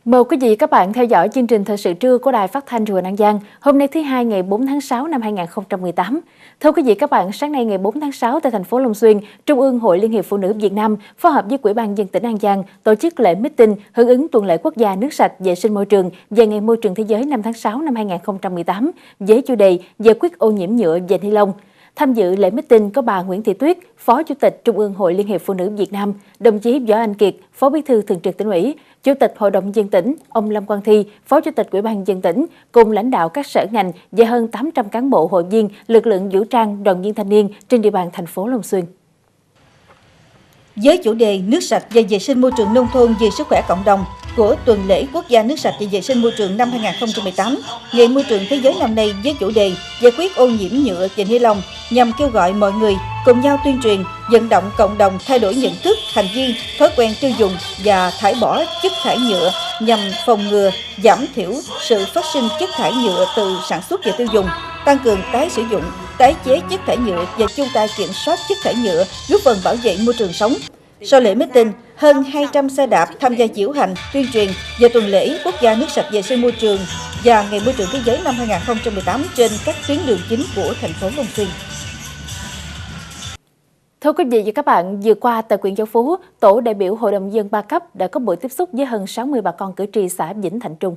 Mời quý vị và các bạn theo dõi chương trình thời sự trưa của Đài Phát thanh Truyền hình An Giang hôm nay thứ Hai ngày 4 tháng 6 năm 2018. Thưa quý vị và các bạn, sáng nay ngày 4 tháng 6 tại thành phố Long Xuyên, Trung ương Hội Liên hiệp Phụ nữ Việt Nam phối hợp với Ủy ban nhân dân tỉnh An Giang tổ chức lễ meeting hưởng ứng tuần lễ quốc gia nước sạch vệ sinh môi trường về ngày môi trường thế giới 5 tháng 6 năm 2018 với chủ đề giải quyết ô nhiễm nhựa và ni lông. Tham dự lễ meeting có bà Nguyễn Thị Tuyết, Phó Chủ tịch Trung ương Hội Liên hiệp Phụ nữ Việt Nam, đồng chí Võ Anh Kiệt, Phó Bí thư Thường trực Tỉnh ủy, Chủ tịch Hội đồng nhân dân tỉnh, ông Lâm Quang Thi, Phó Chủ tịch Ủy ban nhân dân tỉnh, cùng lãnh đạo các sở ngành và hơn 800 cán bộ hội viên, lực lượng vũ trang, đoàn viên thanh niên trên địa bàn thành phố Long Xuyên. Với chủ đề nước sạch và vệ sinh môi trường nông thôn vì sức khỏe cộng đồng của tuần lễ quốc gia nước sạch và vệ sinh môi trường năm 2018, Ngày môi trường thế giới năm nay với chủ đề giải quyết ô nhiễm nhựa và ni lông nhằm kêu gọi mọi người cùng nhau tuyên truyền, vận động cộng đồng thay đổi nhận thức, hành vi, thói quen tiêu dùng và thải bỏ chất thải nhựa nhằm phòng ngừa, giảm thiểu sự phát sinh chất thải nhựa từ sản xuất và tiêu dùng, tăng cường tái sử dụng, tái chế chất thải nhựa và chung tay kiểm soát chất thải nhựa, góp phần bảo vệ môi trường sống. Sau lễ meeting, hơn 200 xe đạp tham gia diễu hành, tuyên truyền về tuần lễ quốc gia nước sạch vệ sinh môi trường và Ngày môi trường thế giới năm 2018 trên các tuyến đường chính của thành phố Long Xuyên. Thưa quý vị và các bạn, vừa qua tại huyện Châu Phú, tổ đại biểu Hội đồng nhân dân 3 cấp đã có buổi tiếp xúc với hơn 60 bà con cử tri xã Vĩnh Thạnh Trung.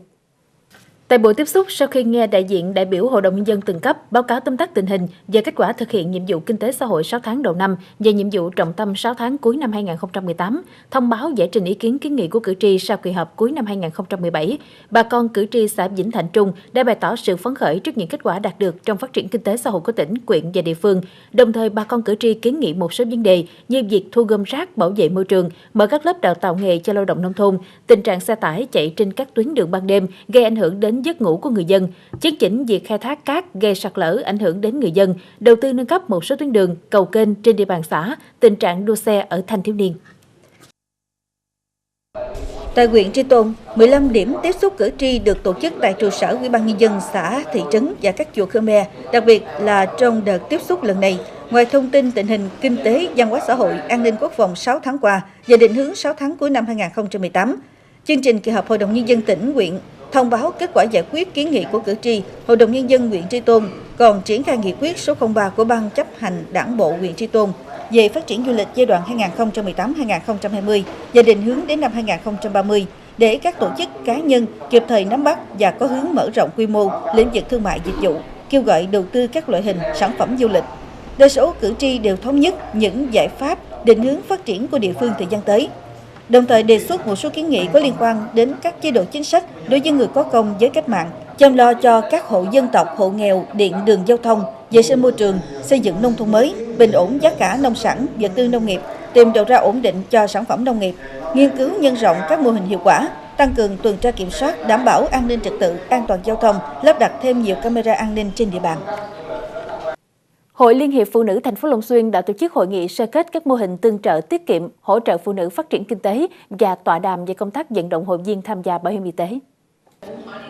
Tại buổi tiếp xúc, sau khi nghe đại diện đại biểu Hội đồng nhân dân từng cấp báo cáo tóm tắt tình hình về kết quả thực hiện nhiệm vụ kinh tế xã hội 6 tháng đầu năm và nhiệm vụ trọng tâm 6 tháng cuối năm 2018, thông báo giải trình ý kiến kiến nghị của cử tri sau kỳ họp cuối năm 2017, bà con cử tri xã Vĩnh Thạnh Trung đã bày tỏ sự phấn khởi trước những kết quả đạt được trong phát triển kinh tế xã hội của tỉnh, huyện và địa phương. Đồng thời, bà con cử tri kiến nghị một số vấn đề như việc thu gom rác, bảo vệ môi trường, mở các lớp đào tạo nghề cho lao động nông thôn, tình trạng xe tải chạy trên các tuyến đường ban đêm gây ảnh hưởng đến giấc ngủ của người dân, chấn chỉnh việc khai thác cát gây sạt lở ảnh hưởng đến người dân, đầu tư nâng cấp một số tuyến đường, cầu kênh trên địa bàn xã, tình trạng đua xe ở thanh thiếu niên. Tại huyện Tri Tôn, 15 điểm tiếp xúc cử tri được tổ chức tại trụ sở Ủy ban nhân dân xã, thị trấn và các chùa Khmer. Đặc biệt là trong đợt tiếp xúc lần này, ngoài thông tin tình hình kinh tế, văn hóa xã hội, an ninh quốc phòng 6 tháng qua và định hướng 6 tháng cuối năm 2018, chương trình kỳ họp Hội đồng nhân dân tỉnh, huyện thông báo kết quả giải quyết kiến nghị của cử tri, Hội đồng nhân dân huyện Tri Tôn còn triển khai nghị quyết số 03 của Ban chấp hành Đảng bộ huyện Tri Tôn về phát triển du lịch giai đoạn 2018-2020 và định hướng đến năm 2030 để các tổ chức cá nhân kịp thời nắm bắt và có hướng mở rộng quy mô lĩnh vực thương mại dịch vụ, kêu gọi đầu tư các loại hình sản phẩm du lịch. Đa số cử tri đều thống nhất những giải pháp định hướng phát triển của địa phương thời gian tới. Đồng thời đề xuất một số kiến nghị có liên quan đến các chế độ chính sách đối với người có công với cách mạng, chăm lo cho các hộ dân tộc, hộ nghèo, điện đường giao thông, vệ sinh môi trường, xây dựng nông thôn mới, bình ổn giá cả nông sản, vật tư nông nghiệp, tìm đầu ra ổn định cho sản phẩm nông nghiệp, nghiên cứu nhân rộng các mô hình hiệu quả, tăng cường tuần tra kiểm soát, đảm bảo an ninh trật tự, an toàn giao thông, lắp đặt thêm nhiều camera an ninh trên địa bàn. Hội Liên hiệp Phụ nữ thành phố Long Xuyên đã tổ chức hội nghị sơ kết các mô hình tương trợ tiết kiệm, hỗ trợ phụ nữ phát triển kinh tế và tọa đàm về công tác vận động hội viên tham gia bảo hiểm y tế.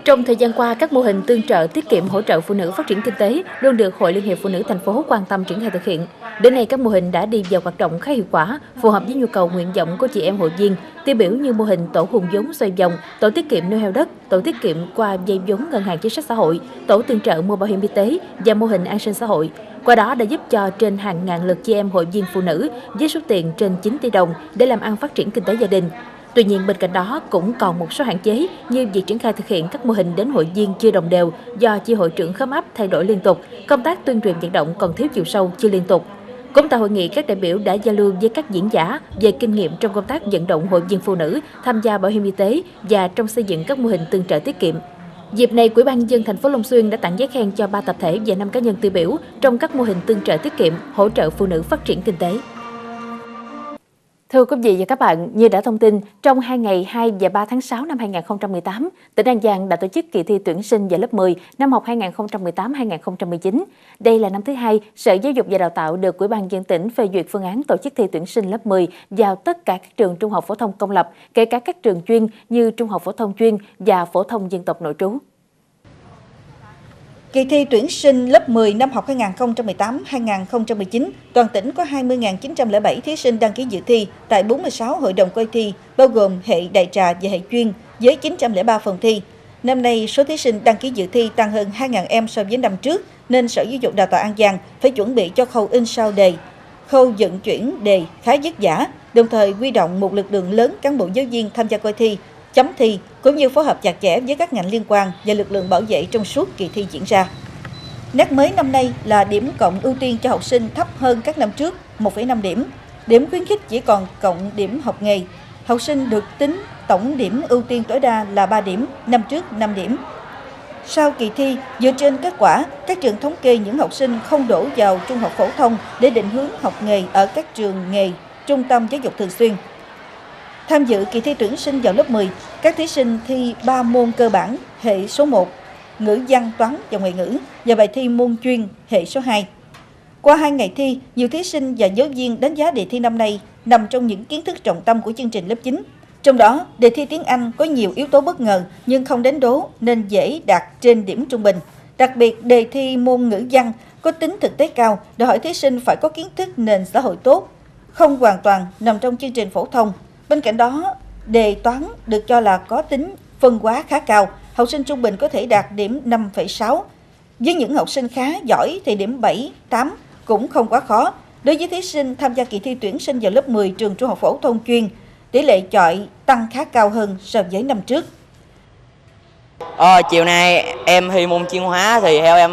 Trong thời gian qua, các mô hình tương trợ tiết kiệm hỗ trợ phụ nữ phát triển kinh tế luôn được Hội Liên hiệp Phụ nữ thành phố quan tâm triển khai thực hiện. Đến nay, các mô hình đã đi vào hoạt động khá hiệu quả, phù hợp với nhu cầu nguyện vọng của chị em hội viên. Tiêu biểu như mô hình tổ hùn vốn xoay vòng, tổ tiết kiệm nuôi heo đất, tổ tiết kiệm qua vay vốn ngân hàng chính sách xã hội, tổ tương trợ mua bảo hiểm y tế và mô hình an sinh xã hội. Qua đó đã giúp cho trên hàng ngàn lượt chị em hội viên phụ nữ với số tiền trên 9 tỷ đồng để làm ăn phát triển kinh tế gia đình. Tuy nhiên, bên cạnh đó cũng còn một số hạn chế như việc triển khai thực hiện các mô hình đến hội viên chưa đồng đều do chi hội trưởng khóm ấp thay đổi liên tục, công tác tuyên truyền vận động còn thiếu chiều sâu, chưa liên tục. Cũng tại hội nghị, các đại biểu đã giao lưu với các diễn giả về kinh nghiệm trong công tác vận động hội viên phụ nữ tham gia bảo hiểm y tế và trong xây dựng các mô hình tương trợ tiết kiệm. Dịp này, Ủy ban nhân dân thành phố Long Xuyên đã tặng giấy khen cho 3 tập thể và 5 cá nhân tiêu biểu trong các mô hình tương trợ tiết kiệm, hỗ trợ phụ nữ phát triển kinh tế. Thưa quý vị và các bạn, như đã thông tin, trong 2 ngày 2 và 3 tháng 6 năm 2018, tỉnh An Giang đã tổ chức kỳ thi tuyển sinh vào lớp 10 năm học 2018-2019. Đây là năm thứ 2, Sở Giáo dục và Đào tạo được Ủy ban nhân dân tỉnh phê duyệt phương án tổ chức thi tuyển sinh lớp 10 vào tất cả các trường trung học phổ thông công lập, kể cả các trường chuyên như trung học phổ thông chuyên và phổ thông dân tộc nội trú. Kỳ thi tuyển sinh lớp 10 năm học 2018-2019, toàn tỉnh có 20.907 thí sinh đăng ký dự thi tại 46 hội đồng coi thi, bao gồm hệ đại trà và hệ chuyên, với 903 phòng thi. Năm nay, số thí sinh đăng ký dự thi tăng hơn 2.000 em so với năm trước, nên Sở Giáo dục Đào tạo An Giang phải chuẩn bị cho khâu in sao đề, khâu vận chuyển đề khá vất vả, đồng thời huy động một lực lượng lớn cán bộ giáo viên tham gia coi thi, chấm thi, cũng như phối hợp chặt chẽ với các ngành liên quan và lực lượng bảo vệ trong suốt kỳ thi diễn ra. Nét mới năm nay là điểm cộng ưu tiên cho học sinh thấp hơn các năm trước 1,5 điểm. Điểm khuyến khích chỉ còn cộng điểm học nghề. Học sinh được tính tổng điểm ưu tiên tối đa là 3 điểm, năm trước 5 điểm. Sau kỳ thi, dựa trên kết quả, các trường thống kê những học sinh không đổ vào trung học phổ thông để định hướng học nghề ở các trường nghề, trung tâm giáo dục thường xuyên. Tham dự kỳ thi tuyển sinh vào lớp 10, các thí sinh thi 3 môn cơ bản hệ số 1, ngữ văn, toán và ngoại ngữ và bài thi môn chuyên hệ số 2. Qua 2 ngày thi, nhiều thí sinh và giáo viên đánh giá đề thi năm nay nằm trong những kiến thức trọng tâm của chương trình lớp 9. Trong đó, đề thi tiếng Anh có nhiều yếu tố bất ngờ nhưng không đánh đố nên dễ đạt trên điểm trung bình. Đặc biệt, đề thi môn ngữ văn có tính thực tế cao, đòi hỏi thí sinh phải có kiến thức nền xã hội tốt, không hoàn toàn nằm trong chương trình phổ thông. Bên cạnh đó, đề toán được cho là có tính phân hóa khá cao, học sinh trung bình có thể đạt điểm 5,6. Với những học sinh khá giỏi thì điểm 7, 8 cũng không quá khó. Đối với thí sinh tham gia kỳ thi tuyển sinh vào lớp 10 trường trung học phổ thông chuyên, tỷ lệ chọi tăng khá cao hơn so với năm trước. Chiều nay em thi môn chuyên hóa thì theo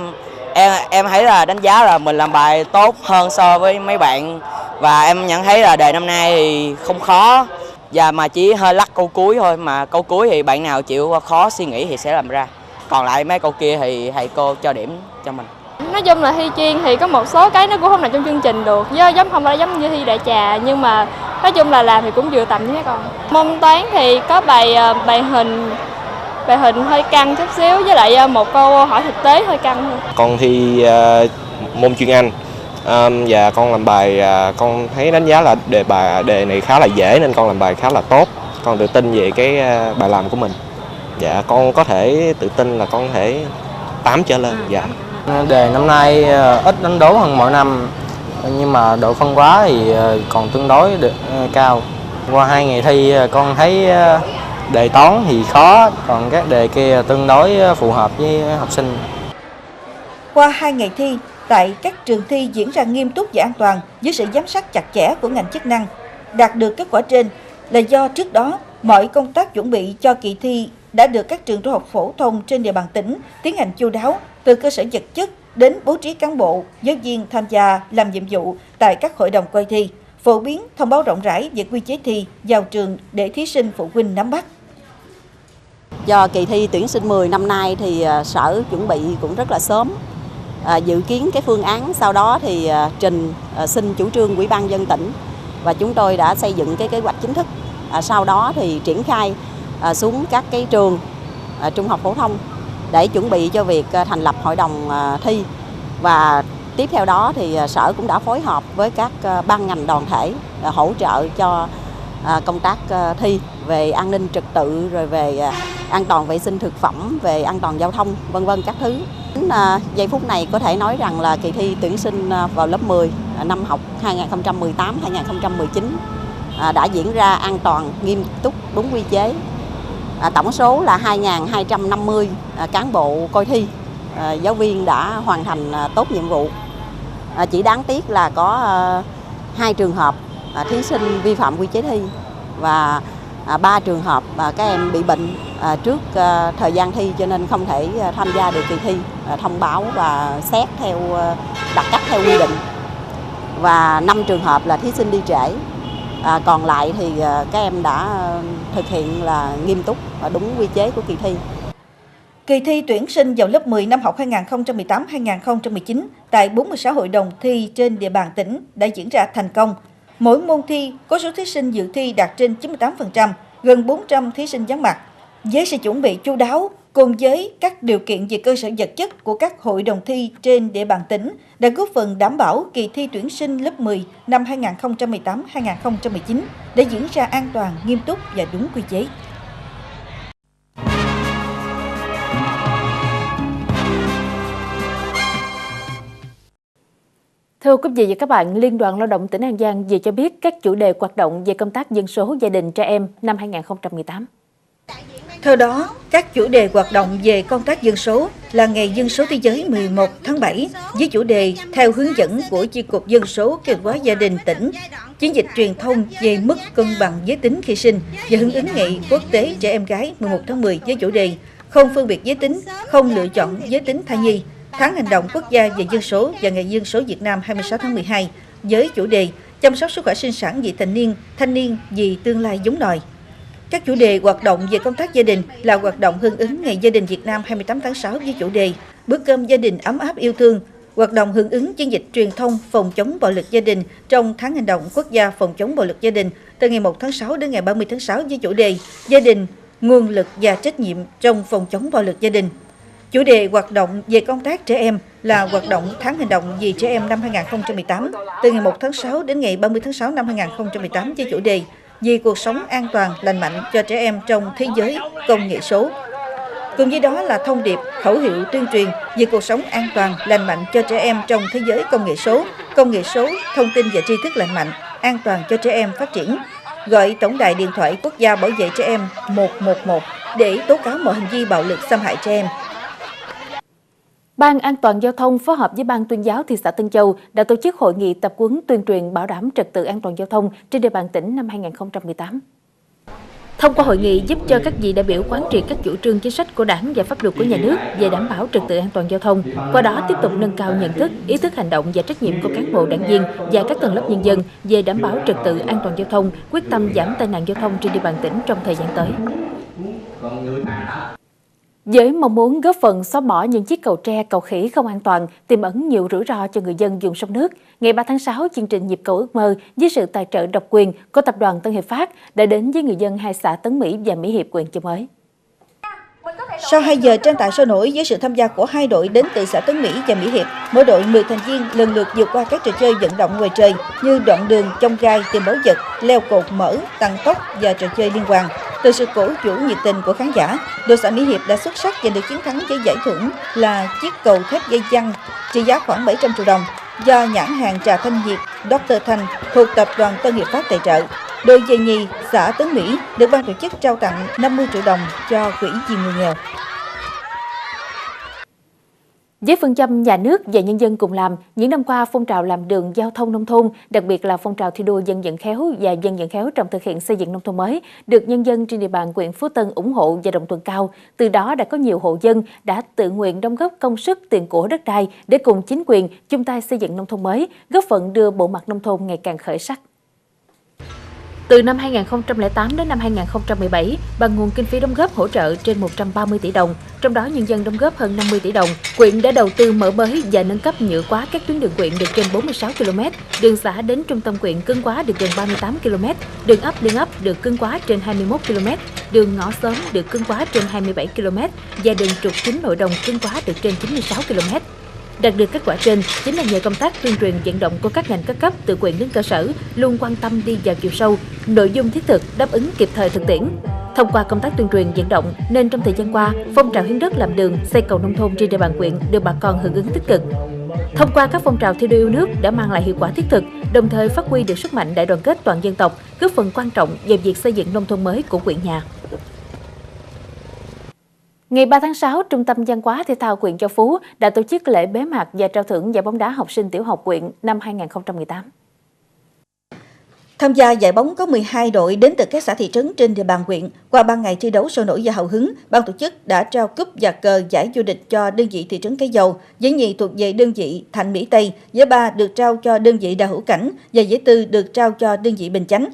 em thấy là đánh giá là mình làm bài tốt hơn so với mấy bạn, và em nhận thấy là đề năm nay thì không khó và mà chỉ hơi lắc câu cuối thôi, mà câu cuối thì bạn nào chịu khó suy nghĩ thì sẽ làm ra, còn lại mấy câu kia thì thầy cô cho điểm cho mình. Nói chung là thi chuyên thì có một số cái nó cũng không nằm trong chương trình được, giống không phải giống như thi đại trà, nhưng mà nói chung là làm thì cũng vừa tầm với mấy con. Môn toán thì có bài hình hơi căng chút xíu, với lại một câu hỏi thực tế hơi căng hơn. Con thi môn chuyên Anh và con làm bài, con thấy đánh giá là đề này khá là dễ nên con làm bài khá là tốt. Con tự tin về cái bài làm của mình. Dạ, con có thể tự tin là con có thể 8 trở lên. Dạ. Đề năm nay ít đánh đố hơn mọi năm, nhưng mà độ phân hóa thì còn tương đối cao. Qua 2 ngày thi con thấy đề toán thì khó, còn các đề kia tương đối phù hợp với học sinh. Qua 2 ngày thi, tại các trường thi diễn ra nghiêm túc và an toàn dưới sự giám sát chặt chẽ của ngành chức năng. Đạt được kết quả trên là do trước đó mọi công tác chuẩn bị cho kỳ thi đã được các trường trung học phổ thông trên địa bàn tỉnh tiến hành chu đáo, từ cơ sở vật chất đến bố trí cán bộ, giáo viên tham gia làm nhiệm vụ tại các hội đồng coi thi, phổ biến thông báo rộng rãi về quy chế thi vào trường để thí sinh phụ huynh nắm bắt. Do kỳ thi tuyển sinh 10 năm nay thì Sở chuẩn bị cũng rất là sớm, dự kiến cái phương án, sau đó thì xin chủ trương Ủy ban nhân dân tỉnh và chúng tôi đã xây dựng cái kế hoạch chính thức. Sau đó thì triển khai xuống các cái trường trung học phổ thông để chuẩn bị cho việc thành lập hội đồng thi, và tiếp theo đó thì Sở cũng đã phối hợp với các ban ngành đoàn thể hỗ trợ cho công tác thi về an ninh trật tự, rồi về an toàn vệ sinh thực phẩm, về an toàn giao thông, vân vân các thứ. Đến giây phút này có thể nói rằng là kỳ thi tuyển sinh vào lớp 10 năm học 2018-2019 đã diễn ra an toàn, nghiêm túc, đúng quy chế. Tổng số là 2.250 cán bộ coi thi, giáo viên đã hoàn thành tốt nhiệm vụ. Chỉ đáng tiếc là có 2 trường hợp thí sinh vi phạm quy chế thi và 3 trường hợp các em bị bệnh trước thời gian thi cho nên không thể tham gia được kỳ thi, thông báo và xét theo đặc cách theo quy định, và 5 trường hợp là thí sinh đi trễ. Còn lại thì các em đã thực hiện là nghiêm túc và đúng quy chế của kỳ thi. Kỳ thi tuyển sinh vào lớp 10 năm học 2018-2019 tại 46 hội đồng thi trên địa bàn tỉnh đã diễn ra thành công. Mỗi môn thi có số thí sinh dự thi đạt trên 98%, gần 400 thí sinh vắng mặt. Với sự chuẩn bị chu đáo cùng với các điều kiện về cơ sở vật chất của các hội đồng thi trên địa bàn tỉnh đã góp phần đảm bảo kỳ thi tuyển sinh lớp 10 năm 2018-2019 đã diễn ra an toàn, nghiêm túc và đúng quy chế. Thưa quý vị và các bạn, Liên đoàn Lao động tỉnh An Giang vừa cho biết các chủ đề hoạt động về công tác dân số gia đình trẻ em năm 2018. Theo đó, các chủ đề hoạt động về công tác dân số là Ngày Dân số Thế giới 11 tháng 7 với chủ đề theo hướng dẫn của Chi cục Dân số Kế hoạch Gia đình tỉnh, chiến dịch truyền thông về mức cân bằng giới tính khi sinh và hưởng ứng Ngày Quốc tế Trẻ Em Gái 11 tháng 10 với chủ đề không phân biệt giới tính, không lựa chọn giới tính thai nhi, tháng hành động quốc gia về dân số và Ngày Dân số Việt Nam 26 tháng 12 với chủ đề chăm sóc sức khỏe sinh sản vị thanh niên vì tương lai giống nòi. Các chủ đề hoạt động về công tác gia đình là hoạt động hưởng ứng Ngày Gia đình Việt Nam 28 tháng 6 với chủ đề bữa cơm gia đình ấm áp yêu thương, hoạt động hưởng ứng chiến dịch truyền thông phòng chống bạo lực gia đình trong tháng hành động quốc gia phòng chống bạo lực gia đình từ ngày 1 tháng 6 đến ngày 30 tháng 6 với chủ đề gia đình, nguồn lực và trách nhiệm trong phòng chống bạo lực gia đình. Chủ đề hoạt động về công tác trẻ em là hoạt động tháng hành động vì trẻ em năm 2018 từ ngày 1 tháng 6 đến ngày 30 tháng 6 năm 2018 với chủ đề vì cuộc sống an toàn, lành mạnh cho trẻ em trong thế giới công nghệ số. Cùng với đó là thông điệp, khẩu hiệu tuyên truyền về cuộc sống an toàn, lành mạnh cho trẻ em trong thế giới công nghệ số, thông tin và tri thức lành mạnh, an toàn cho trẻ em phát triển. Gọi tổng đài điện thoại quốc gia bảo vệ trẻ em 111 để tố cáo mọi hành vi bạo lực xâm hại trẻ em. Ban An toàn Giao thông phối hợp với Ban Tuyên giáo thị xã Tân Châu đã tổ chức hội nghị tập huấn tuyên truyền bảo đảm trật tự an toàn giao thông trên địa bàn tỉnh năm 2018. Thông qua hội nghị giúp cho các vị đại biểu quán triệt các chủ trương chính sách của Đảng và pháp luật của nhà nước về đảm bảo trật tự an toàn giao thông, qua đó tiếp tục nâng cao nhận thức, ý thức hành động và trách nhiệm của cán bộ đảng viên và các tầng lớp nhân dân về đảm bảo trật tự an toàn giao thông, quyết tâm giảm tai nạn giao thông trên địa bàn tỉnh trong thời gian tới. Với mong muốn góp phần xóa bỏ những chiếc cầu tre, cầu khỉ không an toàn, tiềm ẩn nhiều rủi ro cho người dân dùng sông nước, ngày 3 tháng 6, chương trình Nhịp cầu ước mơ với sự tài trợ độc quyền của tập đoàn Tân Hiệp Phát đã đến với người dân hai xã Tấn Mỹ và Mỹ Hiệp, huyện Chợ Mới. Sau 2 giờ tranh tài sôi nổi với sự tham gia của 2 đội đến từ xã Tấn Mỹ và Mỹ Hiệp, mỗi đội 10 thành viên lần lượt vượt qua các trò chơi vận động ngoài trời như đoạn đường, chông gai, tìm báu vật, leo cột mỡ, tăng tốc và trò chơi liên hoàn. Từ sự cổ vũ nhiệt tình của khán giả, đội xã Mỹ Hiệp đã xuất sắc giành được chiến thắng với giải thưởng là chiếc cầu thép dây văng trị giá khoảng 700 triệu đồng do nhãn hàng trà Thanh Nhiệt Dr. Thanh thuộc tập đoàn Tân Hiệp Phát tài trợ. Đội về nhì, xã Tấn Mỹ được ban tổ chức trao tặng 50 triệu đồng cho quỹ vì người nghèo. Với phương châm nhà nước và nhân dân cùng làm, những năm qua phong trào làm đường giao thông nông thôn, đặc biệt là phong trào thi đua dân vận khéo và dân vận khéo trong thực hiện xây dựng nông thôn mới, được nhân dân trên địa bàn huyện Phú Tân ủng hộ và đồng thuận cao. Từ đó đã có nhiều hộ dân đã tự nguyện đóng góp công sức, tiền của, đất đai để cùng chính quyền chung tay xây dựng nông thôn mới, góp phần đưa bộ mặt nông thôn ngày càng khởi sắc. Từ năm 2008 đến năm 2017, bằng nguồn kinh phí đóng góp hỗ trợ trên 130 tỷ đồng, trong đó nhân dân đóng góp hơn 50 tỷ đồng, huyện đã đầu tư mở mới và nâng cấp nhựa quá các tuyến đường huyện được trên 46 km, đường xã đến trung tâm huyện cứng quá được gần 38 km, đường ấp liên ấp được cứng quá trên 21 km, đường ngõ xóm được cứng quá trên 27 km và đường trục chính nội đồng cứng quá được trên 96 km. Đạt được kết quả trên chính là nhờ công tác tuyên truyền vận động của các ngành các cấp từ huyện đến cơ sở luôn quan tâm đi vào chiều sâu, nội dung thiết thực đáp ứng kịp thời thực tiễn. Thông qua công tác tuyên truyền vận động nên trong thời gian qua, phong trào hiến đất làm đường, xây cầu nông thôn trên địa bàn huyện được bà con hưởng ứng tích cực. Thông qua các phong trào thi đua yêu nước đã mang lại hiệu quả thiết thực, đồng thời phát huy được sức mạnh đại đoàn kết toàn dân tộc, góp phần quan trọng vào việc xây dựng nông thôn mới của huyện nhà. Ngày 3 tháng 6, Trung tâm Văn hóa Thể thao huyện Châu Phú đã tổ chức lễ bế mạc và trao thưởng giải bóng đá học sinh tiểu học huyện năm 2018. Tham gia giải bóng có 12 đội đến từ các xã thị trấn trên địa bàn huyện. Qua 3 ngày thi đấu sôi nổi và hào hứng, ban tổ chức đã trao cúp và cờ giải vô địch cho đơn vị thị trấn Cái Dầu, giải nhì thuộc về đơn vị Thạnh Mỹ Tây, giải ba được trao cho đơn vị Đà Hữu Cảnh và giải tư được trao cho đơn vị Bình Chánh.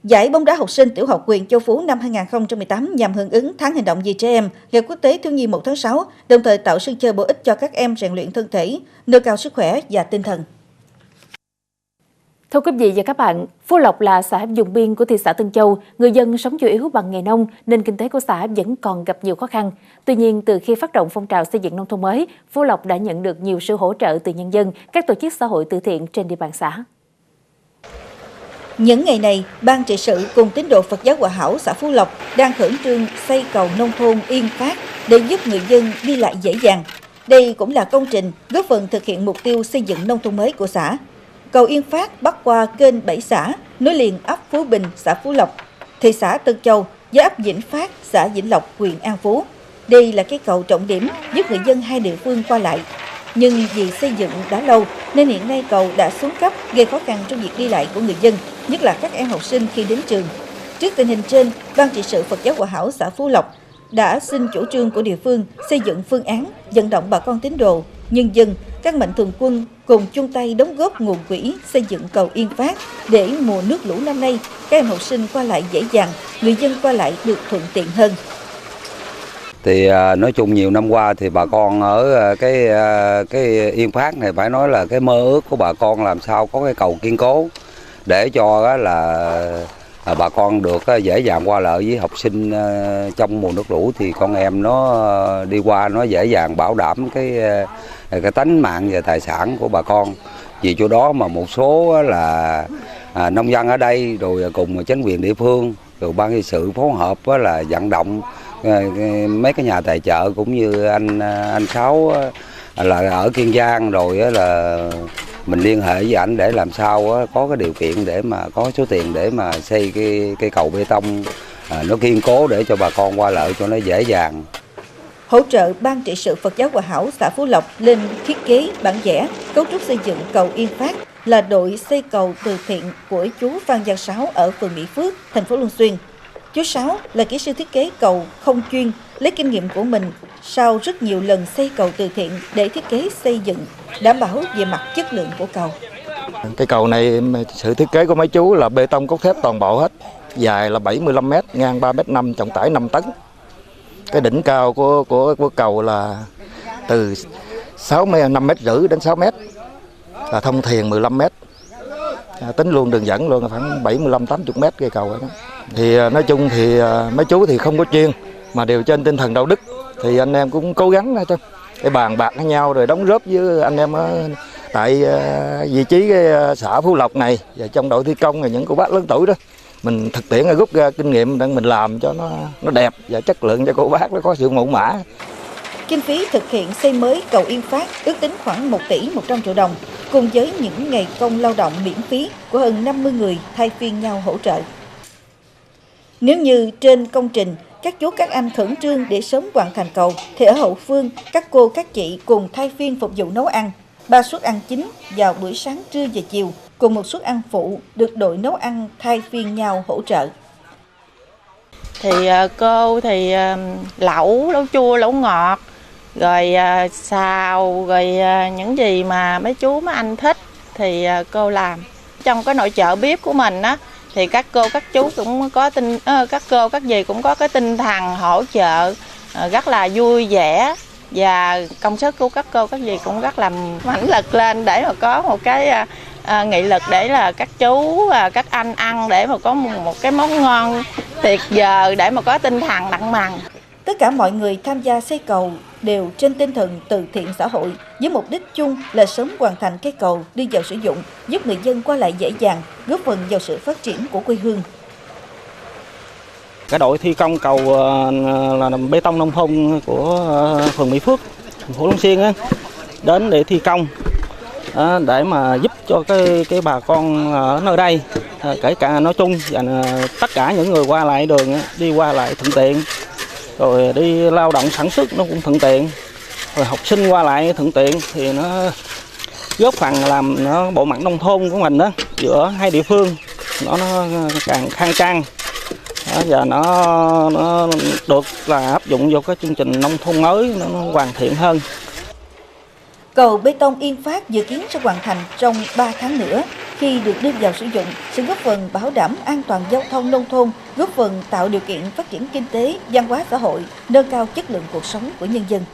Giải bóng đá học sinh tiểu học huyện Châu Phú năm 2018 nhằm hưởng ứng tháng hành động vì trẻ em, Ngày Quốc tế Thiếu nhi 1 tháng 6, đồng thời tạo sân chơi bổ ích cho các em rèn luyện thân thể, nâng cao sức khỏe và tinh thần. Thưa quý vị và các bạn, Phú Lộc là xã vùng biên của thị xã Tân Châu, người dân sống chủ yếu bằng nghề nông nên kinh tế của xã vẫn còn gặp nhiều khó khăn. Tuy nhiên, từ khi phát động phong trào xây dựng nông thôn mới, Phú Lộc đã nhận được nhiều sự hỗ trợ từ nhân dân, các tổ chức xã hội từ thiện trên địa bàn xã. Những ngày này, Ban trị sự cùng tín đồ Phật giáo Hòa Hảo xã Phú Lộc đang khẩn trương xây cầu nông thôn Yên Phát để giúp người dân đi lại dễ dàng. Đây cũng là công trình góp phần thực hiện mục tiêu xây dựng nông thôn mới của xã. Cầu Yên Phát bắc qua kênh 7 xã, nối liền ấp Phú Bình, xã Phú Lộc, thị xã Tân Châu, do ấp Vĩnh Phát, xã Vĩnh Lộc, huyện An Phú. Đây là cây cầu trọng điểm giúp người dân hai địa phương qua lại. Nhưng vì xây dựng đã lâu nên hiện nay cầu đã xuống cấp, gây khó khăn trong việc đi lại của người dân, nhất là các em học sinh khi đến trường. Trước tình hình trên, Ban trị sự Phật giáo Hòa Hảo xã Phú Lộc đã xin chủ trương của địa phương xây dựng phương án vận động bà con tín đồ, nhân dân, các mạnh thường quân cùng chung tay đóng góp nguồn quỹ xây dựng cầu Yên Phát để mùa nước lũ năm nay các em học sinh qua lại dễ dàng, người dân qua lại được thuận tiện hơn. Thì nói chung nhiều năm qua thì bà con ở cái Yên Phát này phải nói là cái mơ ước của bà con làm sao có cái cầu kiên cố để cho là bà con được dễ dàng qua lại với học sinh trong mùa nước lũ, thì con em nó đi qua nó dễ dàng bảo đảm cái tánh mạng và tài sản của bà con. Vì chỗ đó mà một số là nông dân ở đây rồi cùng chính quyền địa phương rồi ban trị sự phối hợp là vận động mấy cái nhà tài trợ cũng như anh Sáu là ở Kiên Giang, rồi là mình liên hệ với ảnh để làm sao có cái điều kiện để mà có số tiền để mà xây cái cầu bê tông nó kiên cố để cho bà con qua lại cho nó dễ dàng. Hỗ trợ Ban trị sự Phật giáo Hòa Hảo xã Phú Lộc lên thiết kế, bản vẽ, cấu trúc xây dựng cầu Yên Phát là đội xây cầu từ thiện của chú Phan Văn Sáu ở phường Mỹ Phước, thành phố Long Xuyên. Chú Sáu là kỹ sư thiết kế cầu không chuyên, lấy kinh nghiệm của mình sau rất nhiều lần xây cầu từ thiện để thiết kế xây dựng, đảm bảo về mặt chất lượng của cầu. Cái cầu này sự thiết kế của mấy chú là bê tông cốt thép toàn bộ hết, dài là 75 m, ngang 3,5 m, trọng tải 5 tấn. Cái đỉnh cao của cầu là từ 5,5 m đến 6 m, là thông thuyền 15 m. Tính luôn đường dẫn luôn là khoảng 75-80 m cây cầu đó. Thì nói chung thì mấy chú thì không có chuyên mà đều trên tinh thần đạo đức, thì anh em cũng cố gắng để bàn bạc với nhau rồi đóng góp với anh em tại vị trí cái xã Phú Lộc này và trong đội thi công là những cô bác lớn tuổi đó, mình thực tiễn rút ra kinh nghiệm để mình làm cho nó đẹp và chất lượng cho cô bác nó có sự mẫu mã. Kinh phí thực hiện xây mới cầu Yên Phát ước tính khoảng 1 tỷ 100 triệu đồng, cùng với những ngày công lao động miễn phí của hơn 50 người thay phiên nhau hỗ trợ. Nếu như trên công trình, các chú các anh khẩn trương để sớm hoàn thành cầu, thì ở hậu phương, các cô các chị cùng thay phiên phục vụ nấu ăn. 3 suất ăn chính vào buổi sáng, trưa và chiều, cùng 1 suất ăn phụ được đội nấu ăn thay phiên nhau hỗ trợ. Thì cô thì lẩu chua, lẩu ngọt, rồi xào, rồi những gì mà mấy chú mấy anh thích thì cô làm. Trong cái nội trợ bếp của mình á, thì các cô các chú cũng có các cô các dì cũng có cái tinh thần hỗ trợ rất là vui vẻ, và công sức của các cô các dì cũng rất là mãnh lực lên để mà có một cái nghị lực để là các chú các anh ăn để mà có một cái món ngon tuyệt vời để mà có tinh thần đặng mằn. Tất cả mọi người tham gia xây cầu đều trên tinh thần từ thiện xã hội với mục đích chung là sớm hoàn thành cây cầu đi vào sử dụng, giúp người dân qua lại dễ dàng, góp phần vào sự phát triển của quê hương. Cái đội thi công cầu là bê tông nông thôn của phường Mỹ Phước, thành phố Long Xuyên đến để thi công để mà giúp cho cái bà con ở nơi đây, kể cả nói chung và tất cả những người qua lại đường đi qua lại thuận tiện, rồi đi lao động sản xuất nó cũng thuận tiện, rồi học sinh qua lại thuận tiện, thì nó góp phần làm nó bộ mặt nông thôn của mình đó giữa hai địa phương nó càng khang trang và nó được là áp dụng vô cái chương trình nông thôn mới nó hoàn thiện hơn. Cầu bê tông Yên Phát dự kiến sẽ hoàn thành trong 3 tháng nữa. Khi được đưa vào sử dụng, sẽ góp phần bảo đảm an toàn giao thông nông thôn, góp phần tạo điều kiện phát triển kinh tế, văn hóa xã hội, nâng cao chất lượng cuộc sống của nhân dân.